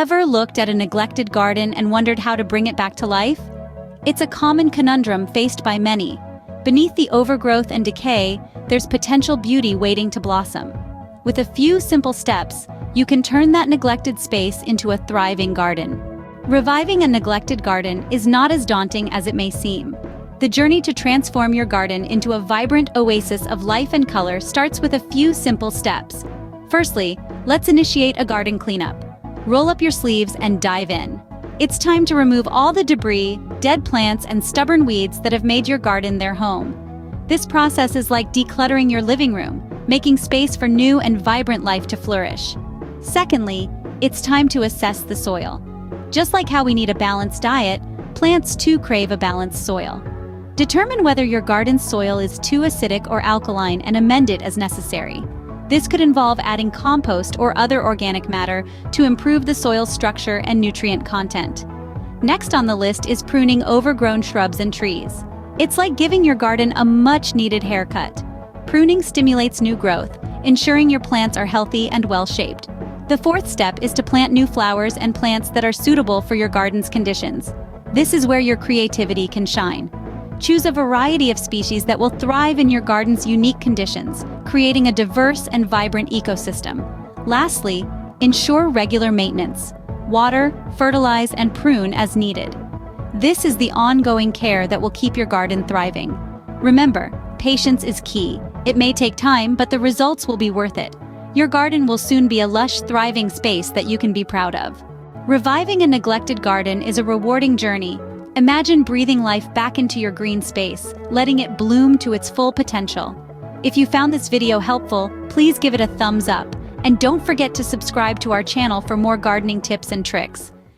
Ever looked at a neglected garden and wondered how to bring it back to life? It's a common conundrum faced by many. Beneath the overgrowth and decay, there's potential beauty waiting to blossom. With a few simple steps, you can turn that neglected space into a thriving garden. Reviving a neglected garden is not as daunting as it may seem. The journey to transform your garden into a vibrant oasis of life and color starts with a few simple steps. Firstly, let's initiate a garden cleanup. Roll up your sleeves and dive in. It's time to remove all the debris, dead plants, and stubborn weeds that have made your garden their home. This process is like decluttering your living room, making space for new and vibrant life to flourish. Secondly, it's time to assess the soil. Just like how we need a balanced diet, plants too crave a balanced soil. Determine whether your garden's soil is too acidic or alkaline and amend it as necessary. This could involve adding compost or other organic matter to improve the soil's structure and nutrient content. Next on the list is pruning overgrown shrubs and trees. It's like giving your garden a much-needed haircut. Pruning stimulates new growth, ensuring your plants are healthy and well-shaped. The fourth step is to plant new flowers and plants that are suitable for your garden's conditions. This is where your creativity can shine. Choose a variety of species that will thrive in your garden's unique conditions, creating a diverse and vibrant ecosystem. Lastly, ensure regular maintenance. Water, fertilize, and prune as needed. This is the ongoing care that will keep your garden thriving. Remember, patience is key. It may take time, but the results will be worth it. Your garden will soon be a lush, thriving space that you can be proud of. Reviving a neglected garden is a rewarding journey. Imagine breathing life back into your green space, letting it bloom to its full potential. If you found this video helpful, please give it a thumbs up, and don't forget to subscribe to our channel for more gardening tips and tricks.